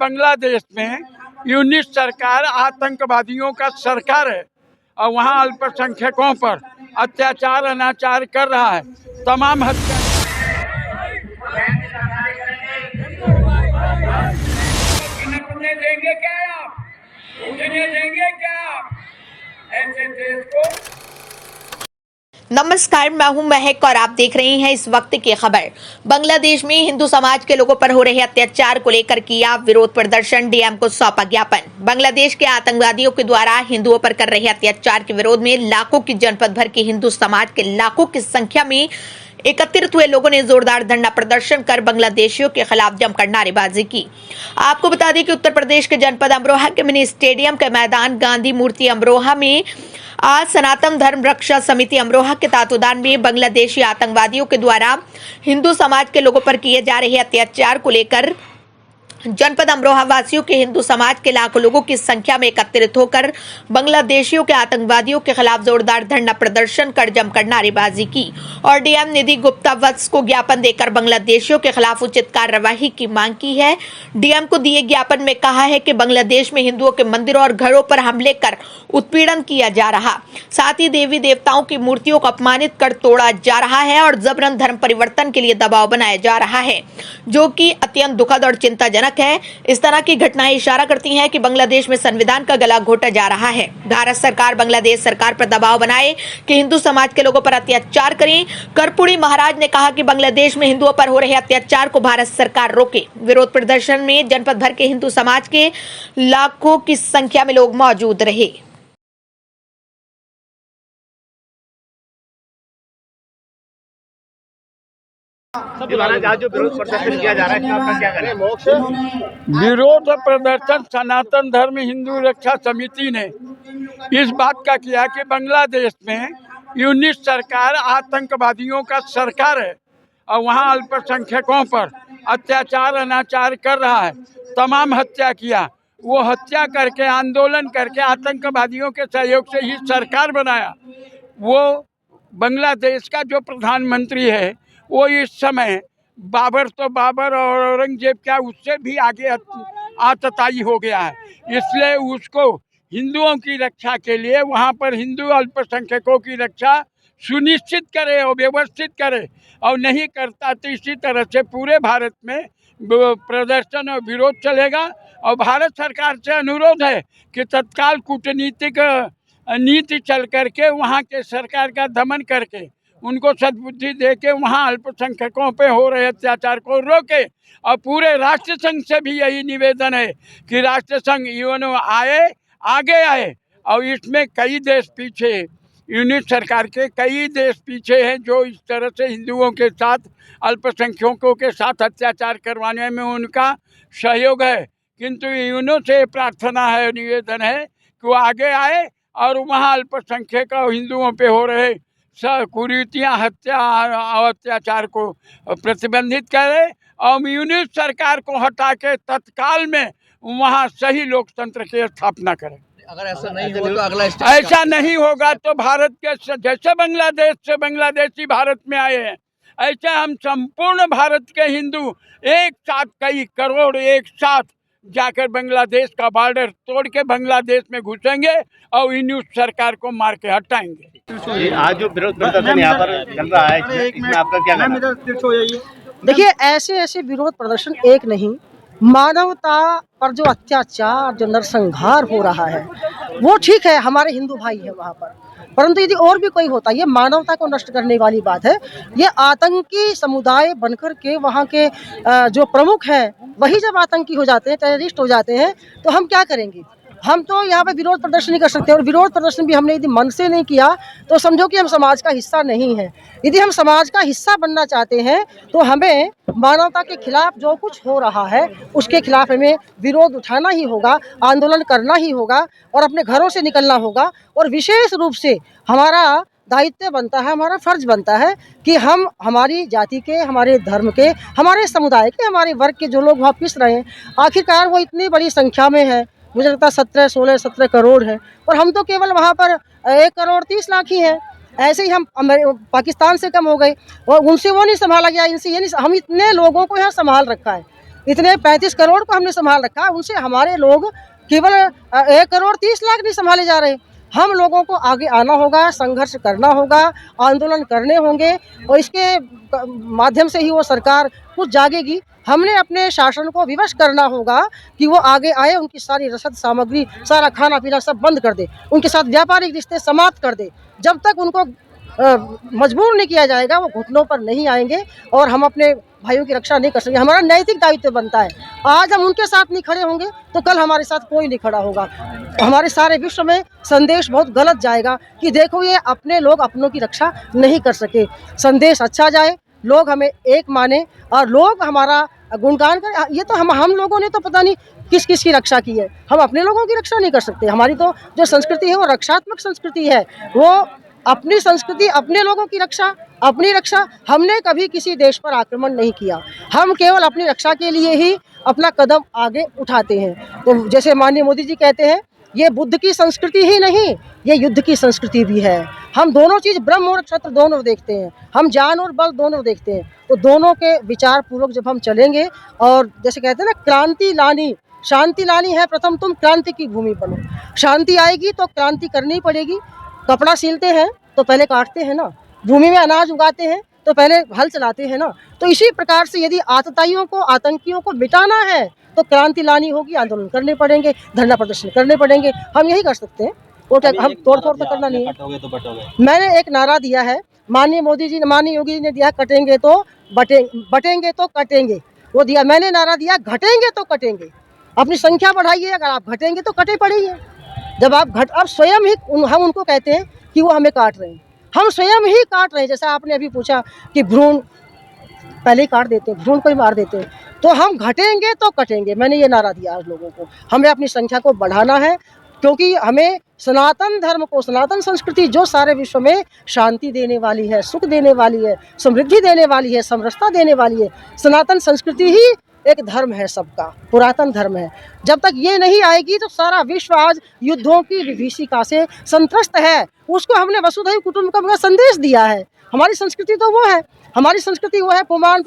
बांग्लादेश में यूनिट सरकार आतंकवादियों का सरकार है और वहाँ अल्पसंख्यकों पर अत्याचार अनाचार कर रहा है। तमाम हत्या देंगे क्या आप? उठने देंगे क्या आप ऐसे देश को? नमस्कार, मैं हूं महक और आप देख रहे हैं इस वक्त की खबर। बांग्लादेश में हिंदू समाज के लोगों पर हो रहे अत्याचार को लेकर किया विरोध प्रदर्शन, डीएम को सौंपा ज्ञापन। बांग्लादेश के आतंकवादियों के द्वारा हिंदुओं पर कर रहे अत्याचार के विरोध में लाखों की जनपद भर के हिंदू समाज के लाखों की संख्या में एकत्रित हुए लोगों ने जोरदार धरना प्रदर्शन कर बांग्लादेशियों के खिलाफ जमकर नारेबाजी की। आपको बता दें कि उत्तर प्रदेश के जनपद अमरोहा के मिनी स्टेडियम के मैदान गांधी मूर्ति अमरोहा में आज सनातन धर्म रक्षा समिति अमरोहा के तत्वावधान में बांग्लादेशी आतंकवादियों के द्वारा हिंदू समाज के लोगों पर किए जा रहे अत्याचार को लेकर जनपद अमरोहा वासियों के हिंदू समाज के लाखों लोगों की संख्या में एकत्रित होकर बांग्लादेशियों के आतंकवादियों के खिलाफ जोरदार धरना प्रदर्शन कर जमकर नारेबाजी की और डीएम निधि गुप्ता वत्स को ज्ञापन देकर बांग्लादेशियों के खिलाफ उचित कार्रवाई की मांग की है। डीएम को दिए ज्ञापन में कहा है कि बांग्लादेश में हिंदुओं के मंदिरों और घरों पर हमले कर उत्पीड़न किया जा रहा, साथ ही देवी देवताओं की मूर्तियों को अपमानित कर तोड़ा जा रहा है और जबरन धर्म परिवर्तन के लिए दबाव बनाया जा रहा है, जो कि अत्यंत दुखद और चिंताजनक है। इस तरह की घटनाएं इशारा करती हैं कि बांग्लादेश में संविधान का गला घोटा जा रहा है। भारत सरकार बांग्लादेश सरकार पर दबाव बनाए कि हिंदू समाज के लोगों पर अत्याचार करें। कर्पूरी महाराज ने कहा कि बांग्लादेश में हिंदुओं पर हो रहे अत्याचार को भारत सरकार रोके। विरोध प्रदर्शन में जनपद भर के हिंदू समाज के लाखों की संख्या में लोग मौजूद रहे। आज जो विरोध प्रदर्शन किया जा रहा है इसमें आपका क्या करें? विरोध प्रदर्शन सनातन धर्म हिंदू रक्षा समिति ने इस बात का किया कि बांग्लादेश में यूनिट सरकार आतंकवादियों का सरकार है और वहाँ अल्पसंख्यकों पर अत्याचार अनाचार कर रहा है। तमाम हत्या किया, वो हत्या करके आंदोलन करके आतंकवादियों के सहयोग से ही सरकार बनाया। वो बांग्लादेश का जो प्रधानमंत्री है वो इस समय बाबर और औरंगजेब क्या उससे भी आगे आतताई हो गया है। इसलिए उसको हिंदुओं की रक्षा के लिए वहाँ पर हिंदू अल्पसंख्यकों की रक्षा सुनिश्चित करे और व्यवस्थित करे, और नहीं करता तो इसी तरह से पूरे भारत में प्रदर्शन और विरोध चलेगा। और भारत सरकार से अनुरोध है कि तत्काल कूटनीतिक नीति चल करके वहाँ के सरकार का दमन करके उनको सद्बुद्धि दे के वहाँ अल्पसंख्यकों पे हो रहे अत्याचार को रोके। और पूरे राष्ट्र संघ से भी यही निवेदन है कि राष्ट्र संघ यूएनओ आगे आए। और इसमें कई देश पीछे, यूनिट सरकार के कई देश पीछे हैं जो इस तरह से हिंदुओं के साथ अल्पसंख्यकों के साथ अत्याचार करवाने में उनका सहयोग है। किंतु यूएनओ से प्रार्थना है, निवेदन है कि वो आगे आए और वहाँ अल्पसंख्यक हिंदुओं पे हो रहे कुरीतियाँ, हत्या और अत्याचार को प्रतिबंधित करे और यूनिट सरकार को हटा के तत्काल में वहाँ सही लोकतंत्र की स्थापना करें। अगर ऐसा नहीं होगा तो अगला ऐसा नहीं होगा तो भारत के जैसे बांग्लादेश से बांग्लादेशी भारत में आए हैं, ऐसे हम संपूर्ण भारत के हिंदू एक साथ कई करोड़ एक साथ जाकर बांग्लादेश का बॉर्डर तोड़ के बांग्लादेश में घुसेंगे और यूनिट सरकार को मार के हटाएंगे। आज जो विरोध प्रदर्शन यहाँ पर चल रहा है इसमें आपका क्या कहना है? देखिए, ऐसे विरोध प्रदर्शन एक नहीं, मानवता पर जो अत्याचार, जो नरसंहार हो रहा है वो ठीक है, हमारे हिंदू भाई है वहाँ पर, परंतु यदि और भी कोई होता, ये मानवता को नष्ट करने वाली बात है। ये आतंकी समुदाय बनकर के वहाँ के जो प्रमुख हैं वही जब आतंकी हो जाते हैं, टेररिस्ट हो जाते हैं, तो हम क्या करेंगे? हम तो यहाँ पे विरोध प्रदर्शन नहीं कर सकते, और विरोध प्रदर्शन भी हमने यदि मन से नहीं किया तो समझो कि हम समाज का हिस्सा नहीं है। यदि हम समाज का हिस्सा बनना चाहते हैं तो हमें मानवता के खिलाफ जो कुछ हो रहा है उसके खिलाफ हमें विरोध उठाना ही होगा, आंदोलन करना ही होगा और अपने घरों से निकलना होगा। और विशेष रूप से हमारा दायित्व बनता है, हमारा फर्ज बनता है कि हम हमारी जाति के, हमारे धर्म के, हमारे समुदाय के, हमारे वर्ग के जो लोग वहाँ पिस रहे हैं, आखिरकार वो इतनी बड़ी संख्या में है, मुझे लगता है 17 करोड़ है, और हम तो केवल वहाँ पर 1,30,00,000 ही हैं। ऐसे ही हम पाकिस्तान से कम हो गए और उनसे वो नहीं संभाला गया, इनसे ये नहीं, हम इतने लोगों को यहाँ संभाल रखा है, इतने 35 करोड़ को हमने संभाल रखा, उनसे हमारे लोग केवल 1 करोड़ 30 लाख नहीं संभाले जा रहे। हम लोगों को आगे आना होगा, संघर्ष करना होगा, आंदोलन करने होंगे और इसके माध्यम से ही वो सरकार कुछ जागेगी। हमने अपने शासन को विवश करना होगा कि वो आगे आए, उनकी सारी रसद सामग्री, सारा खाना पीना सब बंद कर दे, उनके साथ व्यापारिक रिश्ते समाप्त कर दे। जब तक उनको मजबूर नहीं किया जाएगा वो घुटनों पर नहीं आएंगे और हम अपने भाइयों की रक्षा नहीं कर सकेंगे। हमारा नैतिक दायित्व बनता है, आज हम उनके साथ नहीं खड़े होंगे तो कल हमारे साथ कोई नहीं खड़ा होगा। हमारे सारे विश्व में संदेश बहुत गलत जाएगा कि देखो ये अपने लोग अपनों की रक्षा नहीं कर सके। संदेश अच्छा जाए, लोग हमें एक माने और लोग हमारा गुणगान करें। ये तो हम लोगों ने तो पता नहीं किस किस की रक्षा की है, हम अपने लोगों की रक्षा नहीं कर सकते। हमारी तो जो संस्कृति है वो रक्षात्मक संस्कृति है, वो अपनी संस्कृति, अपने लोगों की रक्षा, अपनी रक्षा। हमने कभी किसी देश पर आक्रमण नहीं किया, हम केवल अपनी रक्षा के लिए ही अपना कदम आगे उठाते हैं। तो जैसे माननीय मोदी जी कहते हैं, ये बुद्ध की संस्कृति ही नहीं, ये युद्ध की संस्कृति भी है। हम दोनों चीज़, ब्रह्म और क्षत्र दोनों देखते हैं, हम जान और बल दोनों देखते हैं। तो दोनों के विचार पूर्वक जब हम चलेंगे और जैसे कहते हैं ना, क्रांति लानी, शांति लानी है, प्रथम तुम क्रांति की भूमि बनो। शांति आएगी तो क्रांति करनी पड़ेगी। कपड़ा सिलते हैं तो पहले काटते हैं ना, भूमि में अनाज उगाते हैं तो पहले हल चलाते हैं ना। तो इसी प्रकार से यदि आतताइयों को, आतंकियों को मिटाना है तो क्रांति लानी होगी, आंदोलन करने पड़ेंगे, धरना प्रदर्शन करने पड़ेंगे। हम यही कर सकते हैं, और क्या हम तोड़ फोड़ तो करना नहीं है। मैंने एक नारा दिया है, माननीय मोदी जी ने, माननीय योगी जी ने दिया, कटेंगे तो बटेंगे तो कटेंगे। वो दिया, मैंने नारा दिया, घटेंगे तो कटेंगे। अपनी संख्या बढ़ाइए, अगर आप घटेंगे तो कटे पड़ेंगे। जब आप अब स्वयं ही हम उनको कहते हैं कि वो हमें काट रहे हैं, हम स्वयं ही काट रहे हैं। जैसा आपने अभी पूछा कि भ्रूण पहले ही काट देते हैं, भ्रूण को ही मार देते हैं, तो हम घटेंगे तो कटेंगे। मैंने ये नारा दिया आज लोगों को, हमें अपनी संख्या को बढ़ाना है, क्योंकि हमें सनातन धर्म को, सनातन संस्कृति जो सारे विश्व में शांति देने वाली है, सुख देने वाली है, समृद्धि देने वाली है, समरसता देने वाली है, सनातन संस्कृति ही एक धर्म है, सबका पुरातन धर्म है। जब तक ये नहीं आएगी तो सारा विश्व आज युद्धों की विभीषिका से संत्रस्त है। उसको हमने वसुधैव कुटुंबकम का संदेश दिया है। हमारी संस्कृति तो वो है, हमारी संस्कृति वो है, पुमान